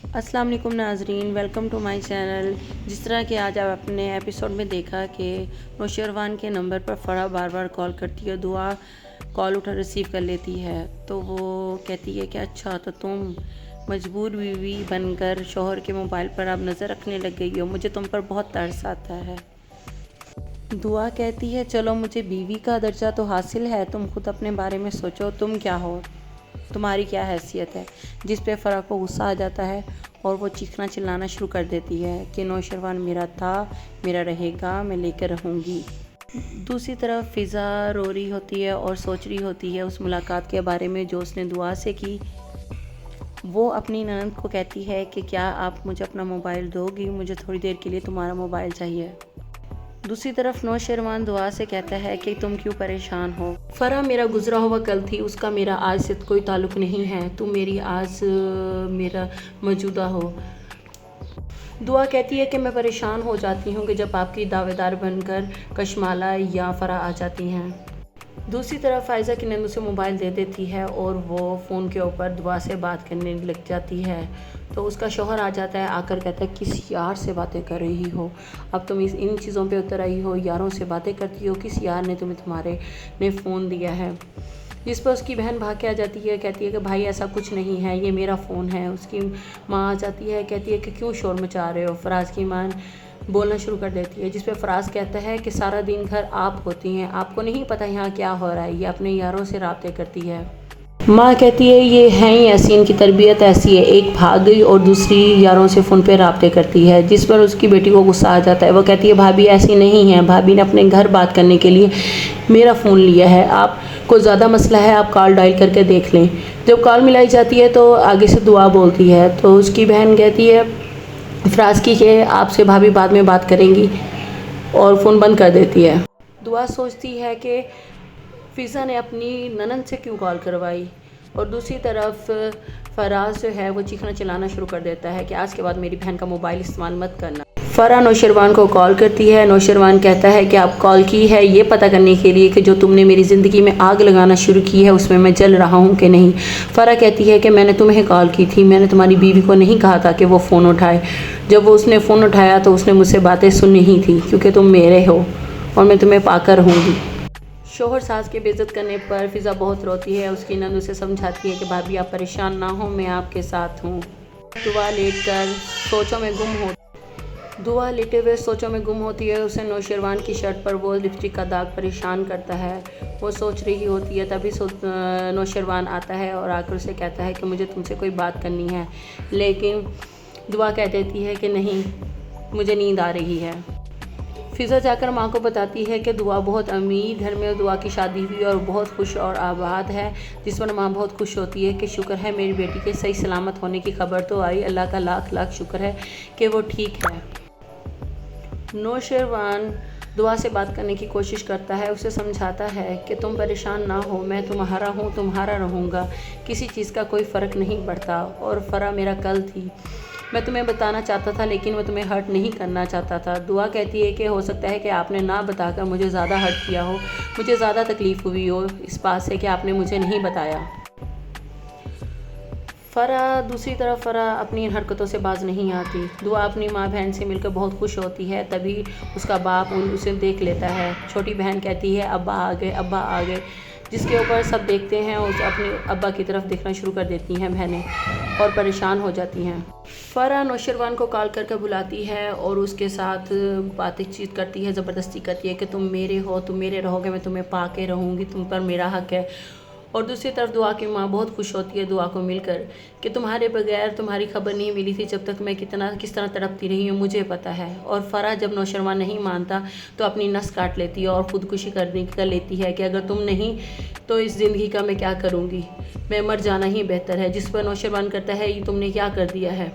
السلام علیکم ناظرین، ویلکم ٹو مائی چینل۔ جس طرح کہ آج آپ اپنے ایپیسوڈ میں دیکھا کہ نوشیروان کے نمبر پر فرح بار بار کال کرتی ہے، دعا کال ریسیو کر لیتی ہے تو وہ کہتی ہے کہ اچھا تو تم مجبور بیوی بن کر شوہر کے موبائل پر اب نظر رکھنے لگ گئی ہو، مجھے تم پر بہت ترس آتا ہے۔ دعا کہتی ہے چلو مجھے بیوی کا درجہ تو حاصل ہے، تم خود اپنے بارے میں سوچو، تم کیا ہو، تمہاری کیا حیثیت ہے۔ جس پہ فرح کو غصہ آ جاتا ہے اور وہ چیخنا چلانا شروع کر دیتی ہے کہ نوشیروان میرا تھا، میرا رہے گا، میں لے کر رہوں گی۔ دوسری طرف فضا رو رہی ہوتی ہے اور سوچ رہی ہوتی ہے اس ملاقات کے بارے میں جو اس نے دعا سے کی۔ وہ اپنی نند کو کہتی ہے کہ کیا آپ مجھے اپنا موبائل دو گی، مجھے تھوڑی دیر کے لیے تمہارا موبائل چاہیے۔ دوسری طرف نوشیروان دعا سے کہتا ہے کہ تم کیوں پریشان ہو، فرح میرا گزرا ہوا کل تھی، اس کا میرا آج سے کوئی تعلق نہیں ہے، تم میری آج میرا موجودہ ہو۔ دعا کہتی ہے کہ میں پریشان ہو جاتی ہوں کہ جب آپ کی دعوے دار بن کر کشمالہ یا فرح آ جاتی ہیں۔ دوسری طرف فائزہ کی نند اسے موبائل دے دیتی ہے اور وہ فون کے اوپر دعا سے بات کرنے لگ جاتی ہے تو اس کا شوہر آ جاتا ہے، آ کر کہتا ہے کس یار سے باتیں کر رہی ہو، اب تم ان چیزوں پہ اتر آئی ہو، یاروں سے باتیں کرتی ہو، کس یار نے تمہارے نے فون دیا ہے۔ جس پر اس کی بہن بھاگ کے آ جاتی ہے، کہتی ہے کہ بھائی ایسا کچھ نہیں ہے، یہ میرا فون ہے۔ اس کی ماں آ جاتی ہے، کہتی ہے کہ کیوں شور مچا رہے ہو، فراز کی ماں بولنا شروع کر دیتی ہے، جس پہ فراز کہتا ہے کہ سارا دن گھر آپ ہوتی ہیں، آپ کو نہیں پتہ یہاں کیا ہو رہا ہے، یہ اپنے یاروں سے رابطے کرتی ہے۔ ماں کہتی ہے یہ ہیں ہی ایسی، ان کی تربیت ایسی ہے، ایک بھاگ گئی اور دوسری یاروں سے فون پہ رابطے کرتی ہے۔ جس پر اس کی بیٹی کو غصہ آ جاتا ہے، وہ کہتی ہے بھابھی ایسی نہیں ہے، بھابھی نے اپنے گھر بات کرنے کے لیے میرا فون لیا ہے، آپ کو زیادہ مسئلہ ہے آپ کال ڈائل کر کے دیکھ لیں۔ جب کال ملائی جاتی ہے تو آگے سے دعا بولتی ہے تو اس کی بہن کہتی ہے فراز کی کہ آپ سے بھابھی بعد میں بات کریں گی اور فون بند کر دیتی ہے۔ دعا سوچتی ہے کہ فضا نے اپنی ننند سے کیوں کال کروائی، اور دوسری طرف فراز جو ہے وہ چیخنا چلانا شروع کر دیتا ہے کہ آج کے بعد میری بہن کا موبائل استعمال مت کرنا۔ فرح نوشیروان کو کال کرتی ہے، نوشیروان کہتا ہے کہ آپ کال کی ہے یہ پتہ کرنے کے لیے کہ جو تم نے میری زندگی میں آگ لگانا شروع کی ہے اس میں جل رہا ہوں کہ نہیں۔ فرح کہتی ہے کہ میں نے تمہیں کال کی تھی، میں نے تمہاری بیوی کو نہیں کہا تھا کہ وہ فون اٹھائے، جب وہ اس نے فون اٹھایا تو اس نے مجھ سے باتیں سننی ہی تھی کیونکہ تم میرے ہو اور میں تمہیں پا کر رہوں گی۔ شوہر ساس کے بے عزت کرنے پر فضا بہت روتی ہے، اس کی نند اسے سمجھاتی ہے کہ بھابھی آپ پریشان نہ ہوں، میں آپ کے ساتھ ہوں۔ دعا لیٹے ہوئے سوچوں میں گم ہوتی ہے، اسے نوشیروان کی شرٹ پر وہ لپسٹک کا داغ پریشان کرتا ہے، وہ سوچ رہی ہوتی ہے، تبھی نوشیروان آتا ہے اور آ کر اسے کہتا ہے کہ مجھے تم سے کوئی بات کرنی ہے، لیکن دعا کہہ دیتی ہے کہ نہیں مجھے نیند آ رہی ہے۔ فضا جا کر ماں کو بتاتی ہے کہ دعا بہت امیر گھر میں دعا کی شادی ہوئی اور بہت خوش اور آباد ہے، جس پر ماں بہت خوش ہوتی ہے کہ شکر ہے میری بیٹی کے صحیح سلامت ہونے کی خبر تو آئی، اللہ کا لاکھ لاکھ شکر ہے کہ وہ ٹھیک ہے۔ نوشیروان دعا سے بات کرنے کی کوشش کرتا ہے، اسے سمجھاتا ہے کہ تم پریشان نہ ہو، میں تمہارا ہوں، تمہارا رہوں گا، کسی چیز کا کوئی فرق نہیں پڑتا، اور فرح میرا کل تھی، میں تمہیں بتانا چاہتا تھا لیکن میں تمہیں ہرٹ نہیں کرنا چاہتا تھا۔ دعا کہتی ہے کہ ہو سکتا ہے کہ آپ نے نہ بتا کر مجھے زیادہ ہرٹ کیا ہو، مجھے زیادہ تکلیف ہوئی ہو اس بات سے کہ آپ نے مجھے نہیں بتایا۔ دوسری طرف فرح اپنی ان حرکتوں سے باز نہیں آتی۔ دعا اپنی ماں بہن سے مل کر بہت خوش ہوتی ہے، تبھی اس کا باپ اسے دیکھ لیتا ہے، چھوٹی بہن کہتی ہے ابا آ گئے، ابا آ گئے، جس کے اوپر سب دیکھتے ہیں، اسے اپنے ابا کی طرف دیکھنا شروع کر دیتی ہیں بہنیں اور پریشان ہو جاتی ہیں۔ فرح نوشیروان کو کال کر کے بلاتی ہے اور اس کے ساتھ باتیں چیت کرتی ہے، زبردستی کرتی ہے کہ تم میرے ہو، تم میرے رہو گے، میں تمہیں پا کے رہوں گی، تم پر میرا حق ہے۔ اور دوسری طرف دعا کی ماں بہت خوش ہوتی ہے دعا کو مل کر کہ تمہارے بغیر تمہاری خبر نہیں ملی تھی جب تک میں کس طرح تڑپتی رہی ہوں مجھے پتہ ہے۔ اور فرح جب نوشیروان نہیں مانتا تو اپنی نس کاٹ لیتی ہے اور خودکشی کر لیتی ہے کہ اگر تم نہیں تو اس زندگی کا میں کیا کروں گی، میں مر جانا ہی بہتر ہے۔ جس پر نوشیروان کرتا ہے یہ تم نے کیا کر دیا ہے،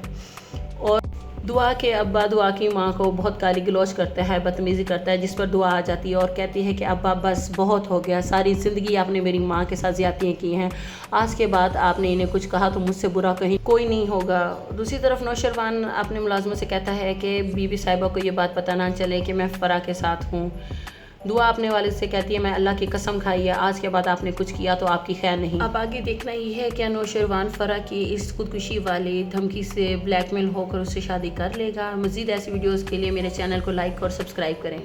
اور دعا کے ابا دعا کی ماں کو بہت گالی گلوچ کرتا ہے، بدتمیزی کرتا ہے، جس پر دعا آ جاتی ہے اور کہتی ہے کہ ابا بس بہت ہو گیا، ساری زندگی آپ نے میری ماں کے ساتھ زیادتیاں کی ہیں، آج کے بعد آپ نے انہیں کچھ کہا تو مجھ سے برا کہیں کوئی نہیں ہوگا۔ دوسری طرف نوشیروان اپنے ملازموں سے کہتا ہے کہ بی بی صاحبہ کو یہ بات پتہ نہ چلے کہ میں فرح کے ساتھ ہوں۔ دعا اپنے والد سے کہتی ہے میں اللہ کی قسم کھائی ہے آج کے بعد آپ نے کچھ کیا تو آپ کی خیر نہیں۔ اب آگے دیکھنا یہ ہے کہ نوشیروان فرح کی اس خودکشی والی دھمکی سے بلیک میل ہو کر اس سے شادی کر لے گا۔ مزید ایسی ویڈیوز کے لیے میرے چینل کو لائک اور سبسکرائب کریں۔